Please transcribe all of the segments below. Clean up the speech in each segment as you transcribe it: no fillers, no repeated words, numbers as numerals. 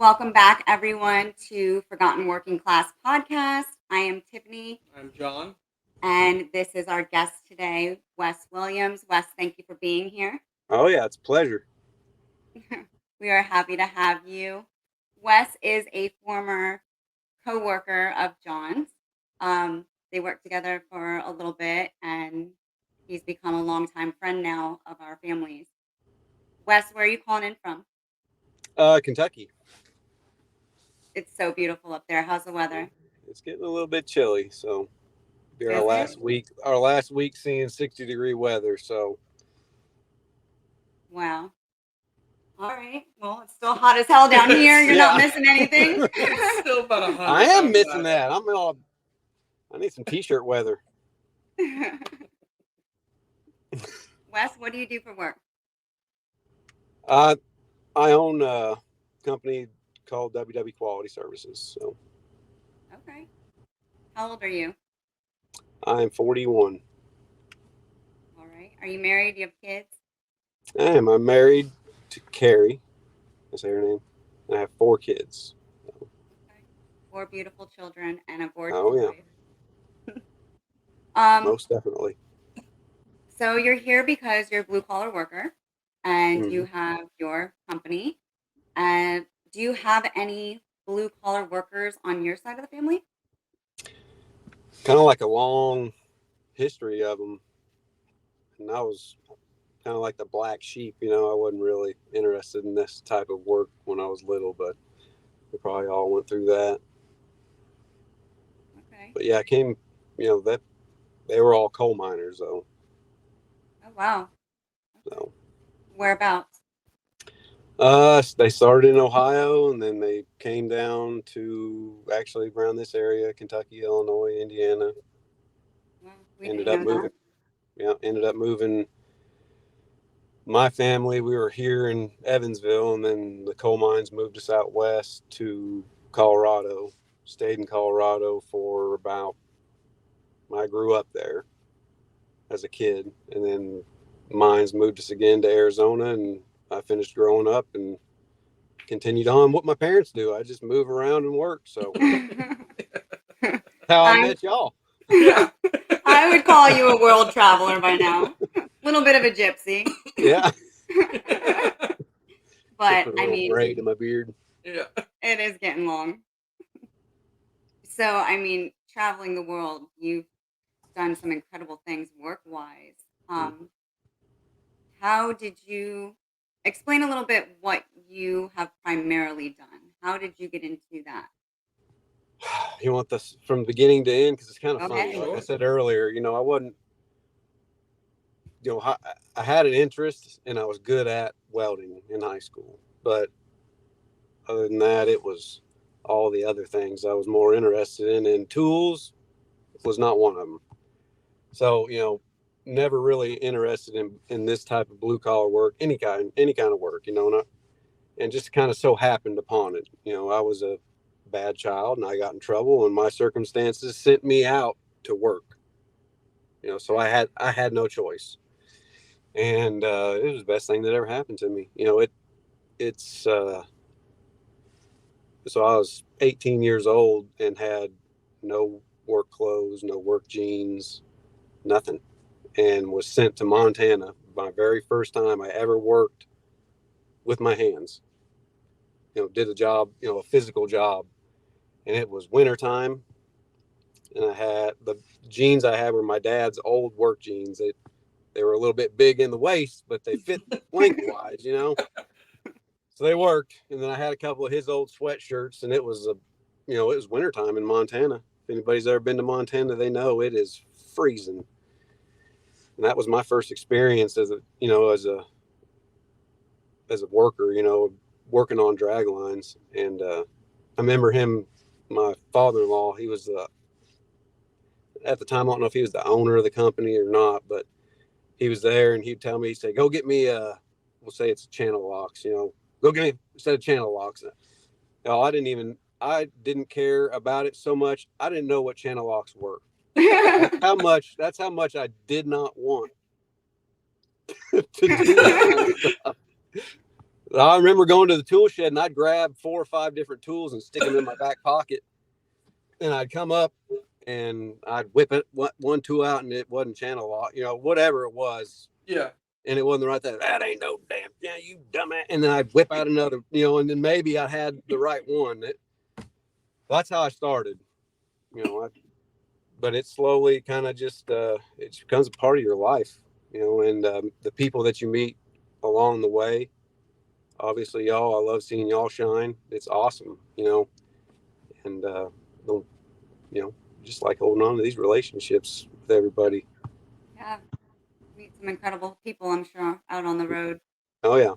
Welcome back, everyone, to Forgotten Working Class Podcast. I am Tiffany, I'm John. and this is our guest today, Wes Williams. Wes, thank you for being here. Oh, yeah, it's a pleasure. We are happy to have you. Wes is a former co-worker of John's. They worked together for a little bit, and he's become a longtime friend now of our families. Wes, where are you calling in from? Kentucky. It's so beautiful up there. How's the weather? It's getting a little bit chilly, so be our Is it? last week seeing 60-degree weather. So Wow. All right. Well, it's still hot as hell down here. You're not Yeah. missing anything. It's still about 100. I am missing that. I need some t-shirt weather. Wes, what do you do for work? I own a company called WW Quality Services. So Okay. How old are you? I'm 41. All right. Are you married? Do you have kids? I'm married to Carrie. I say her name. I have 4 kids. Okay. 4 beautiful children and a gorgeous Oh, yeah. wife. Most definitely. So you're here because you're a blue collar worker and Mhm. you have your company. And do you have any blue collar workers on your side of the family? Kind of like a long history of them. And I was kind of like the black sheep, I wasn't really interested in this type of work when I was little, but we probably all went through that. Okay. But yeah, I came, that they were all coal miners though. Oh, wow. Okay. So Whereabouts? they started in Ohio and then they came down to actually around this area, Kentucky, Illinois, Indiana. Well, we Ended didn't up know moving. Yeah, ended up moving. My family, we were here in Evansville, and then the coal mines moved us out west to Colorado. Stayed in Colorado for about, I grew up there as a kid, and then mines moved us again to Arizona, and I finished growing up and continued on what my parents do. I just move around and work. So that. how I I'm- met y'all. Yeah. I would call you a world traveler by now. Little bit of a gypsy. Yeah. But Put a I little mean, braid in my beard. Yeah. it is getting long. So, I mean, traveling the world, you've done some incredible things work-wise. How did you explain a little bit what you have primarily done? How did you get into that? You want this from the beginning to end? Because it's kind of Okay. funny. Like I Sure. said earlier, I wasn't, I had an interest and I was good at welding in high school. But other than that, it was all the other things I was more interested in. And tools was not one of them. So, never really interested in this type of blue collar work, any kind of work, and just kind of so happened upon it. I was a bad child and I got in trouble and my circumstances sent me out to work. So I had no choice. And it was the best thing that ever happened to me. So I was 18 years old and had no work clothes, no work jeans, nothing, and was sent to Montana. My very first time I ever worked with my hands, did a job, a physical job, and it was wintertime. And I had the jeans I had were my dad's old work jeans. They were a little bit big in the waist, but they fit lengthwise, So they worked. And then I had a couple of his old sweatshirts, and it was it was wintertime in Montana. If anybody's ever been to Montana, they know it is freezing. And that was my first experience as a worker, working on drag lines. And I remember my father-in-law, he was at the time, I don't know if he was the owner of the company or not, but he was there and he'd tell me, he'd say, go get me we'll say it's a channel locks, go get me a set of channel locks. I didn't care about it so much. I didn't know what channel locks were. That's how much I did not want to do that kind of stuff. I remember going to the tool shed and I'd grab 4 or 5 different tools and stick them in my back pocket. And I'd come up and I'd whip it one tool out and it wasn't channel lock, whatever it was. Yeah. And it wasn't the right thing. That ain't no damn, yeah, you dumbass. And then I'd whip out another, and then maybe I had the right one. That's how I started, but it slowly kind of just, it becomes a part of your life, and the people that you meet along the way. Obviously, y'all, I love seeing y'all shine. It's awesome, and just like holding on to these relationships with everybody. Yeah, meet some incredible people, I'm sure, out on the road. Oh yeah.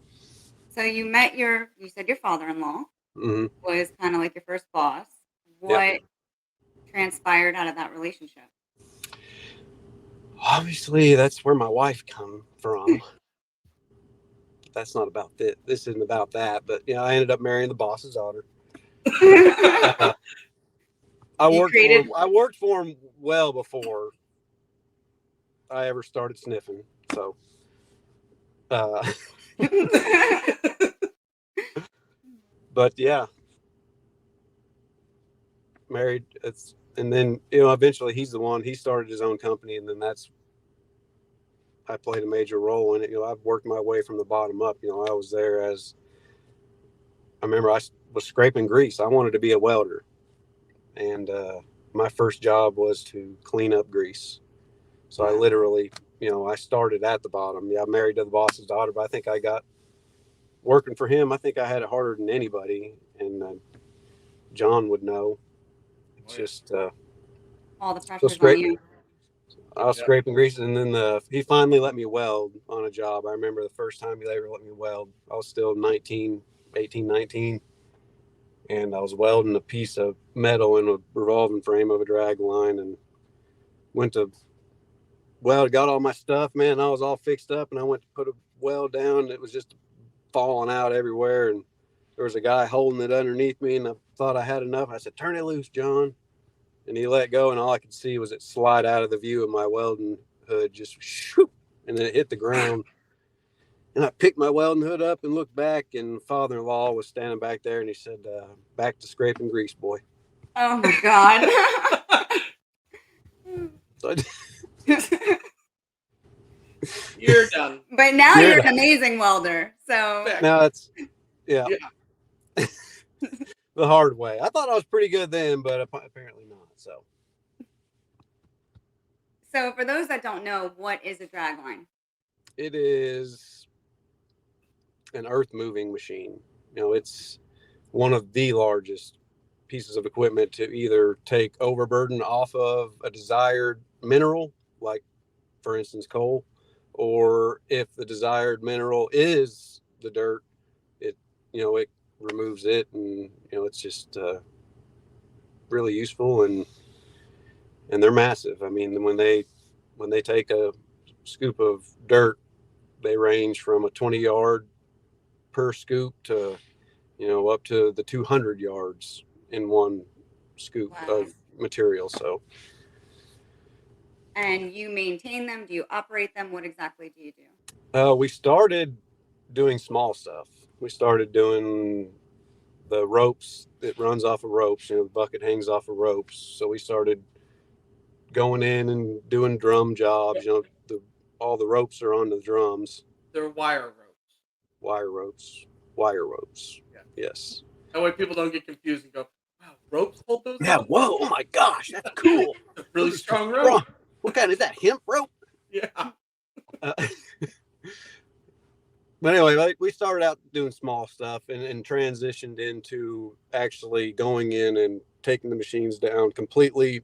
So you said your father-in-law Mm-hmm. was kind of like your first boss. What Yep. transpired out of that relationship? Obviously, that's where my wife come from. That's not about this. This isn't about that. But I ended up marrying the boss's daughter. I worked for him well before I ever started sniffing. So, but yeah, married. And then eventually he started his own company, and then I played a major role in it. I've worked my way from the bottom up. I was there I remember I was scraping grease. I wanted to be a welder, and my first job was to clean up grease. So I literally, I started at the bottom. Yeah, I'm married to the boss's daughter, but I think I got working for him. I think I had it harder than anybody, and John would know. It's just all the pressure's on you. I was scraping grease, and then he finally let me weld on a job. I remember the first time he ever let me weld. I was still 19, and I was welding a piece of metal in a revolving frame of a dragline, and went to weld, got all my stuff, man. I was all fixed up, and I went to put a weld down, and it was just falling out everywhere, and there was a guy holding it underneath me, and I thought I had enough. I said, "Turn it loose, John." And he let go, and all I could see was it slide out of the view of my welding hood, just shoop, and then it hit the ground. And I picked my welding hood up and looked back, and father-in-law was standing back there, and he said, "Back to scraping grease, boy." Oh my God. So You're done. But now you're an amazing welder. So now it's, yeah. The hard way. I thought I was pretty good then, but apparently not. So for those that don't know, what is a dragline? It is an earth moving machine. It's one of the largest pieces of equipment to either take overburden off of a desired mineral, like for instance coal, or if the desired mineral is the dirt, it removes it, and it's just really useful, and they're massive. I mean, when they take a scoop of dirt, they range from a 20 yard per scoop to up to the 200 yards in one scoop of material. So, and you maintain them? Do you operate them? What exactly do you do? we started doing small stuff. We started doing the ropes. It runs off of ropes. The bucket hangs off of ropes. So we started going in and doing drum jobs. All the ropes are on the drums. They're wire ropes. Wire ropes. Yeah. Yes. That way people don't get confused and go, "Wow, ropes hold those?" Yeah. Up? Whoa! Oh my gosh, that's cool. Really strong rope. What kind is that? Hemp rope? Yeah. But anyway, we started out doing small stuff and transitioned into actually going in and taking the machines down completely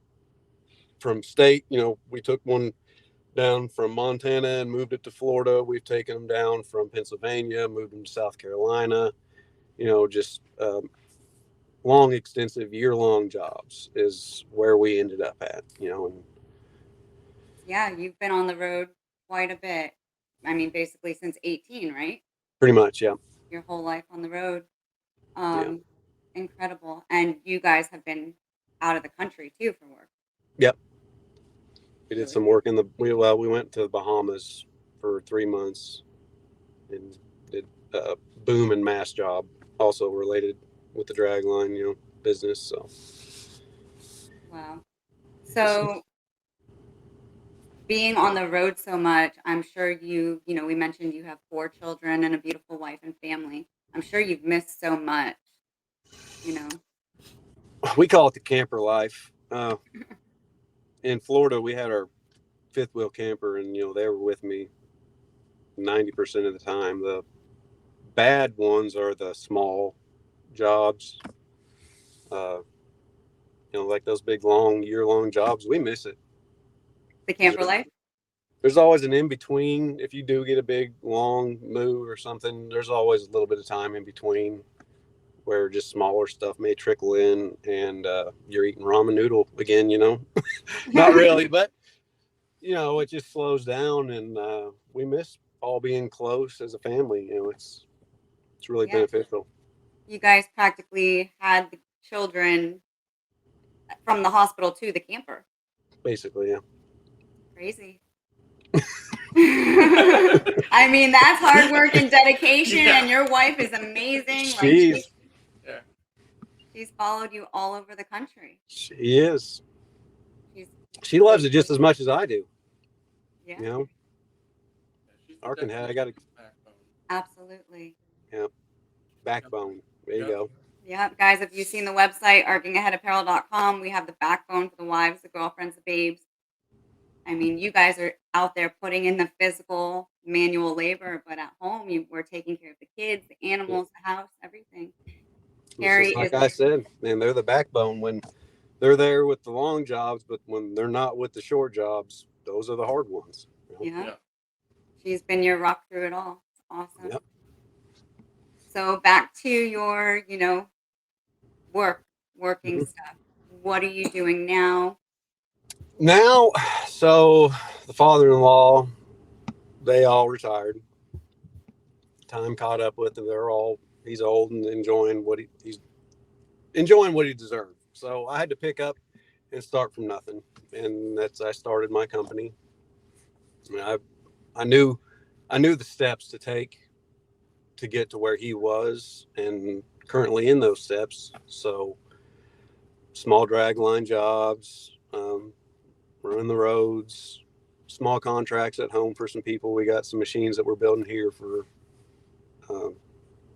from state. We took one down from Montana and moved it to Florida. We've taken them down from Pennsylvania, moved them to South Carolina. Just long, extensive, year-long jobs is where we ended up at. And yeah, you've been on the road quite a bit. I mean, basically since 18, right? Pretty much, yeah. Your whole life on the road. Incredible. And you guys have been out of the country too for work. Yep. We did some work we went to the Bahamas for 3 months and did boom and mass job, also related with the dragline, business. So Wow. So being on the road so much, I'm sure we mentioned you have 4 children and a beautiful wife and family. I'm sure you've missed so much, you know. we call it the camper life. In Florida, we had our fifth wheel camper, and they were with me 90% of the time. The bad ones are the small jobs, like those big long year-long jobs. We miss it. The camper life? There's always an in between. If you do get a big long move or something, there's always a little bit of time in between where just smaller stuff may trickle in, and you're eating ramen noodle again. Not really, but it just slows down, and we miss all being close as a family. It's really beneficial. You guys practically had the children from the hospital to the camper. Basically, yeah. Crazy. I mean, that's hard work and dedication, and your wife is amazing. She's followed you all over the country. She is. She loves it just as much as I do. Yeah. I got a absolutely. Yeah. Backbone. There you go. Yeah, guys, if you've seen the website, argingaheadapparel.com, we have the backbone for the wives, the girlfriends, the babes. I mean, you guys are out there putting in the physical manual labor, but at home, we're taking care of the kids, the animals, the house, everything. Like I said, man, they're the backbone when they're there with the long jobs, but when they're not with the short jobs, those are the hard ones. Yeah. She's been your rock through it all. It's awesome. Yep. So back to your, working stuff. What are you doing now? Now, so the father-in-law, they all retired. Time caught up with them. He's old and enjoying what he's enjoying what he deserved. So I had to pick up and start from nothing. And I started my company. I knew the steps to take to get to where he was, and currently in those steps. So small dragline jobs, running the roads, small contracts at home for some people. We got some machines that we're building here for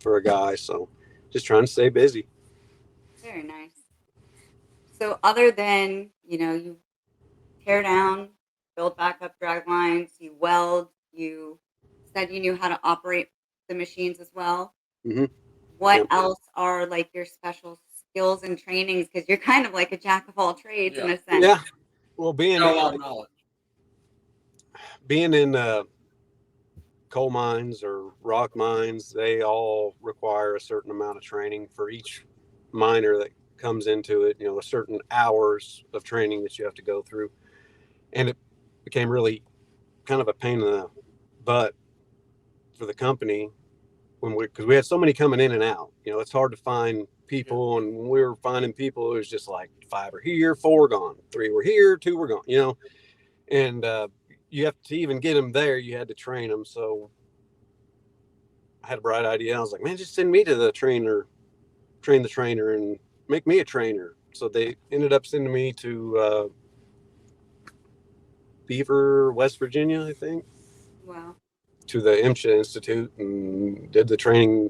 a guy. So just trying to stay busy. Very nice. So other than, you tear down, build back up drag lines, you weld, you said you knew how to operate the machines as well. Mm-hmm. What else are like your special skills and trainings? Because you're kind of like a jack of all trades in a sense. Yeah. Well, being a lot of knowledge. Being in coal mines or rock mines, they all require a certain amount of training for each miner that comes into it. A certain hours of training that you have to go through, and it became really kind of a pain in the butt for the company because we had so many coming in and out. It's hard to find people, and when we were finding people, it was just like 5 are here, 4 gone, 3 were here, 2 were gone. And you have to even get them there. You had to train them. So I had a bright idea. I was like, man, just send me to the trainer, train the trainer, and make me a trainer. So they ended up sending me to Beaver, West Virginia, I think. Wow. To the MSHA Institute, and did the training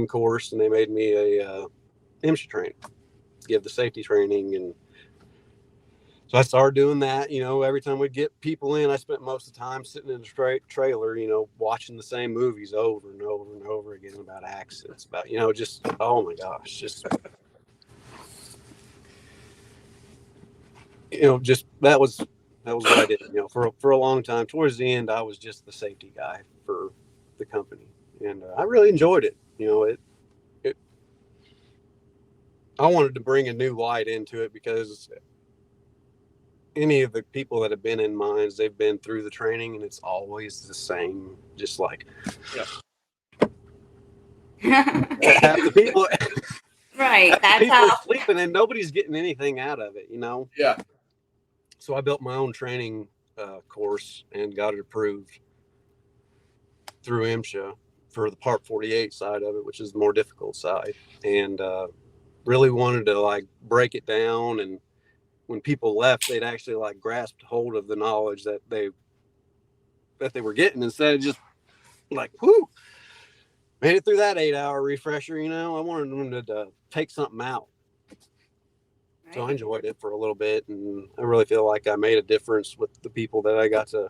course, and they made me a MSHA trainer, give the safety training. And so I started doing that. Every time we'd get people in, I spent most of the time sitting in a trailer, watching the same movies over and over and over again about accidents, about, just, oh my gosh, just, just that was what I did, for a long time. Towards the end, I was just the safety guy for the company, and I really enjoyed it. I wanted to bring a new light into it because any of the people that have been in mines, they've been through the training, and it's always the same. Just like half the people, right? That's people how are sleeping, and nobody's getting anything out of it. Yeah. So I built my own training course and got it approved through MSHA for the Part 48 side of it, which is the more difficult side, and really wanted to like break it down. And when people left, they'd actually like grasped hold of the knowledge that they were getting, instead of just like, whoo, made it through that 8-hour refresher. I wanted them to take something out. Right. So I enjoyed it for a little bit, and I really feel like I made a difference with the people that I got to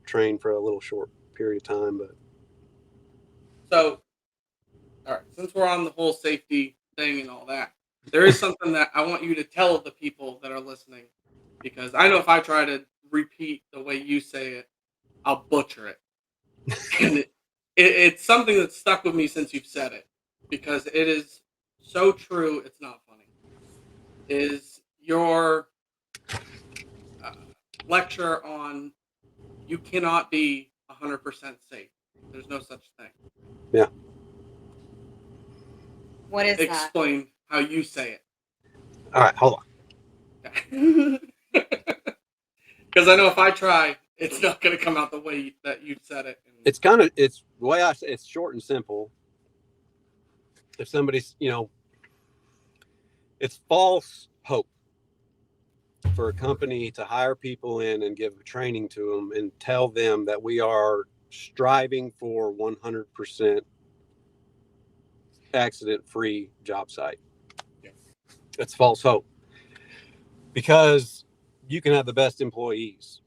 train for a little short period of time. But So, all right, since we're on the whole safety thing and all that, there is something that I want you to tell the people that are listening, because I know if I try to repeat the way you say it, I'll butcher it. And it's something that's stuck with me since you've said it, because it is so true. It's not funny. Is your lecture on you cannot be 100% safe. There's no such thing. yeah. What is Explain how you say it. All right, hold on. that? Because I know if I try, it's not going to come out the way that you said it. It's the way I say it's short and simple. If somebody's, it's false hope for a company to hire people in and give training to them and tell them that we are striving for 100% accident-free job site. Yeah. It's false hope, because you can have the best employees,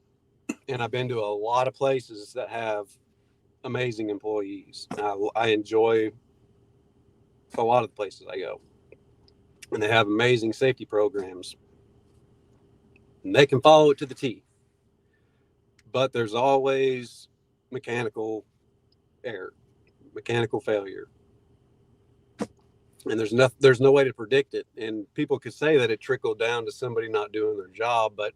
and I've been to a lot of places that have amazing employees. I enjoy a lot of the places I go, and they have amazing safety programs, and they can follow it to the T. But there's always mechanical error, mechanical failure, and there's no way to predict it. And people could say that it trickled down to somebody not doing their job, but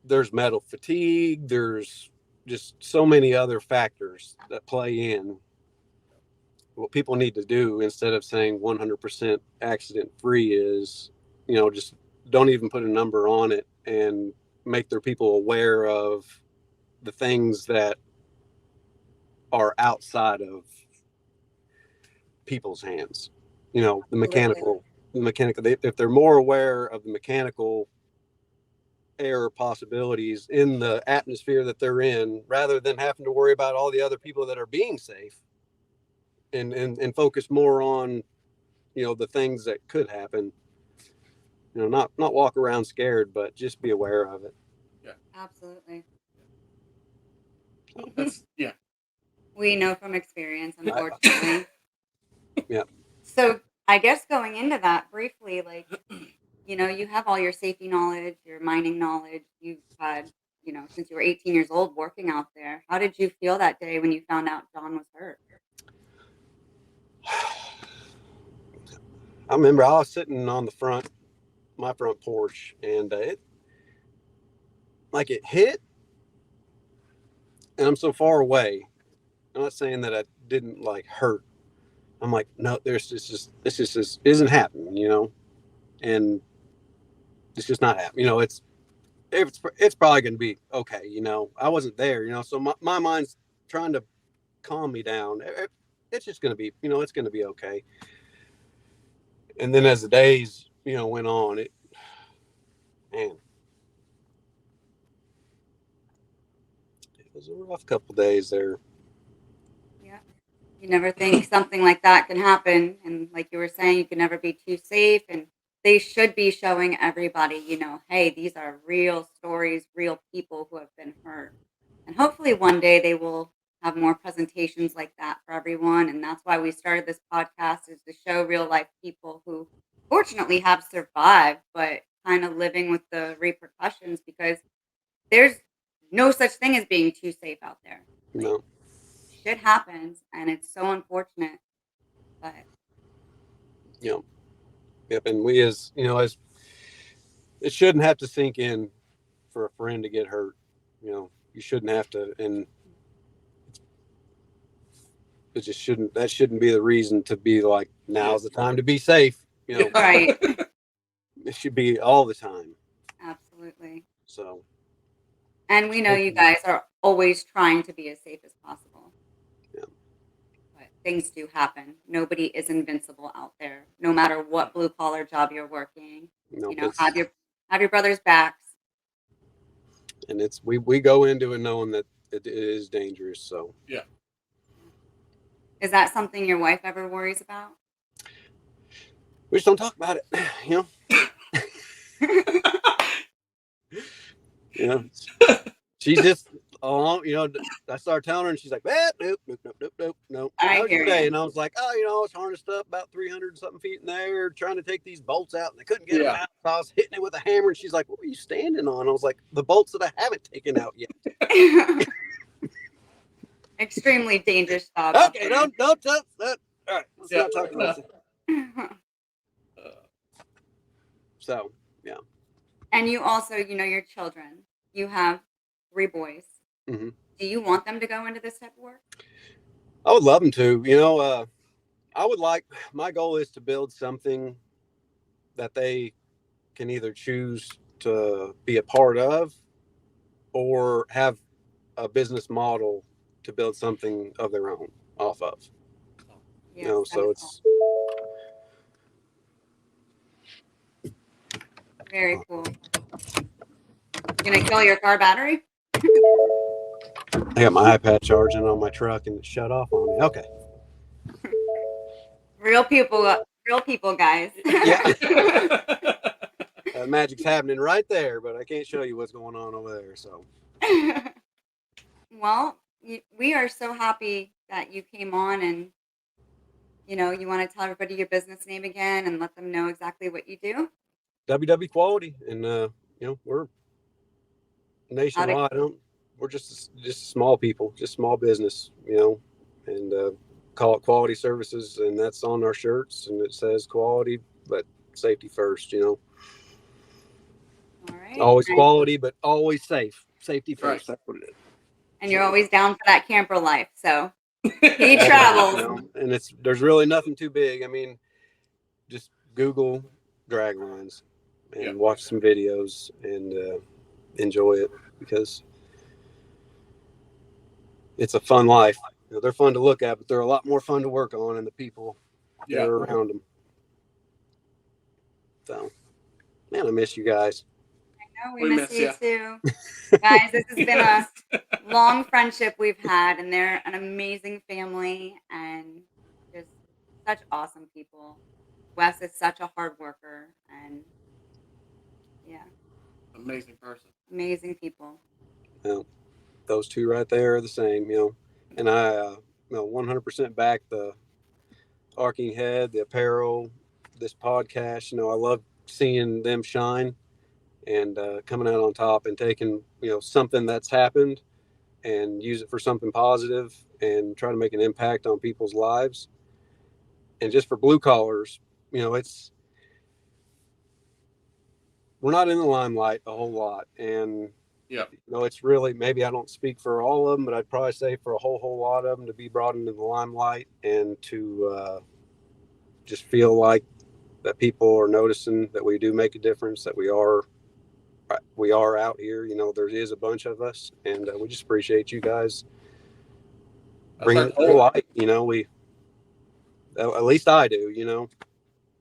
there's metal fatigue, there's just so many other factors that play in. What people need to do, instead of saying 100% accident free, is, just don't even put a number on it, and make their people aware of the things that are outside of people's hands. The mechanical, if they're more aware of the mechanical error possibilities in the atmosphere that they're in, rather than having to worry about all the other people that are being safe, and focus more on, the things that could happen, not walk around scared, but just be aware of it. Yeah. Absolutely. Yeah. We know from experience, unfortunately. Yeah. So I guess going into that briefly, like, you have all your safety knowledge, your mining knowledge. You've had, since you were 18 years old working out there. How did you feel that day when you found out John was hurt? I remember I was sitting on my front porch, and it hit, and I'm so far away. I'm not saying that I didn't hurt. I'm like, no, this just isn't happening, and it's just not happening. It's probably going to be okay. I wasn't there, so my mind's trying to calm me down. It's just going to be, it's going to be okay. And then as the days, went on, man, it was a rough couple days there. Yeah. You never think something like that can happen. And like you were saying, you can never be too safe. And they should be showing everybody, hey, these are real stories, real people who have been hurt. And hopefully one day they will have more presentations like that for everyone. And that's why we started this podcast, is to show real life people who fortunately have survived, but kind of living with the repercussions, because there's no such thing as being too safe out there. Like, No. shit happens, and it's so unfortunate. But Yep. And we, as it shouldn't have to sink in for a friend to get hurt. You shouldn't have to, and it just shouldn't. That shouldn't be the reason to be like, now's the time to be safe. right, It should be all the time. absolutely. So, And we know you guys are always trying to be as safe as possible. Yeah. things do happen. Nobody is invincible out there, no matter what blue collar job you're working. Nope, Have your brother's backs. and we go into it knowing that it is dangerous. So Yeah. Is that something your wife ever worries about? we just don't talk about it. You know, she's just along. I started telling her, and she's like, nope. I How's hear your day? you. And I was like, I was harnessed up about 300 something feet in the air, trying to take these bolts out, and I couldn't get them out. So I was hitting it with a hammer, and she's like, what were you standing on? I was like, the bolts that I haven't taken out yet. Extremely dangerous job. Okay, don't touch that. All right, let's not talk about it. So, yeah. And you also, your children. You have 3 boys. Mm-hmm. Do you want them to go into this type of work? I would love them to. I would like, my goal is to build something that they can either choose to be a part of or have a business model to build something of their own off of. Yes, So it's very cool. You gonna kill your car battery? I got my iPad charging on my truck and it shut off on me. Okay. Real people, guys. Yeah. Magic's happening right there, but I can't show you what's going on over there. So. Well, we are so happy that you came on, and you want to tell everybody your business name again and let them know exactly what you do. WW Quality, and we're nationwide. We're just small people, just small business, and call it quality services, and that's on our shirts, and it says quality, but safety first. All right. Always quality, but always safe. Safety first. Right. That's what it is. And you're always down for that camper life, so he travels. And there's really nothing too big. I mean, just Google Draglines and watch some videos and enjoy it, because it's a fun life. They're fun to look at, but they're a lot more fun to work on, and the people that are around them. So, man, I miss you guys. I know, we miss you too. Guys, this has been a long friendship we've had, and they're an amazing family and just such awesome people. Wes is such a hard worker, and amazing person. Amazing people. Those two right there are the same, and I 100% back the Arcing Head, the apparel, this podcast. I love seeing them shine and coming out on top and taking something that's happened and use it for something positive and try to make an impact on people's lives. And just for blue collars, we're not in the limelight a whole lot, and it's really, maybe I don't speak for all of them, but I'd probably say for a whole lot of them, to be brought into the limelight and to just feel like that people are noticing that we do make a difference, that we are out here. There is a bunch of us, and we just appreciate you guys bringing it to light. We, at least I do.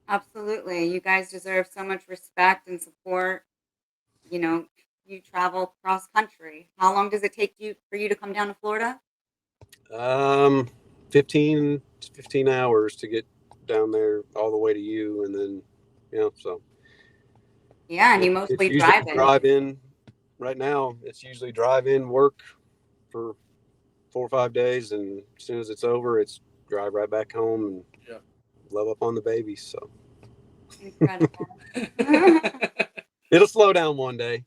Absolutely, you guys deserve so much respect and support. You travel cross country. How long does it take for you to come down to Florida? 15 hours to get down there all the way to you, and then so. Yeah, and you mostly drive in. Right now, it's usually drive in, work for 4 or 5 days, and as soon as it's over, it's drive right back home and love up on the babies. So incredible. It'll slow down one day.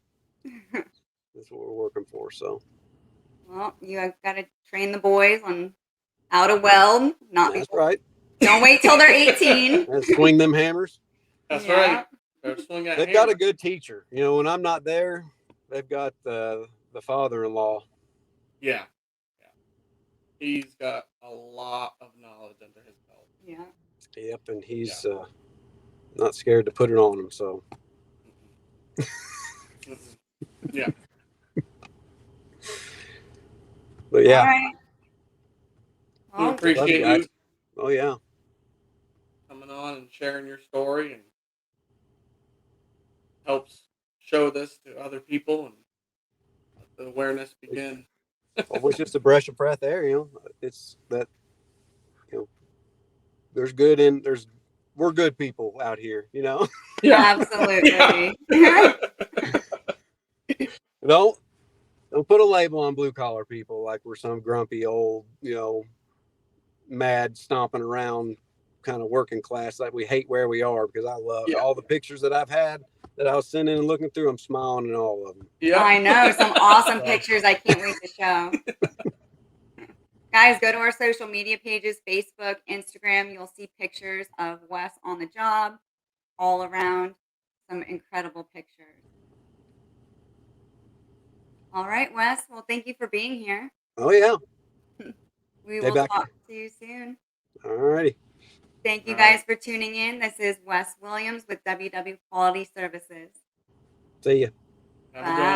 That's what we're working for. So, well, you have got to train the boys on how to weld. That's right. Don't wait till they're 18. And swing them hammers. That's right. They've got a good teacher. When I'm not there, they've got the father-in-law. Yeah. He's got a lot of knowledge under his belt. Yeah. Yep, and he's not scared to put it on them. So. Yeah. But yeah. All right. We appreciate you. Oh yeah. coming on and sharing your story, and helps show this to other people and let the awareness begin. Well, it's just a breath of breath air, you know. It's that, you know, there's good in there's we're good people out here, you know. Yeah. Absolutely. don't don't put a label on blue collar people like we're some grumpy old, you know, mad stomping around kind of working class. Like we hate where we are, because I love Yeah. all the pictures that I've had that I was sending and looking through. I'm smiling in all of them. Yeah. I know, some awesome pictures I can't wait to show. Guys, go to our social media pages, Facebook, Instagram. You'll see pictures of Wes on the job all around. Some incredible pictures. All right, Wes. Well, thank you for being here. Oh yeah. We Stay will back. talk to you soon. All righty. Thank you All guys right. for tuning in. This is Wes Williams with WW Quality Services. See ya. Have a good one.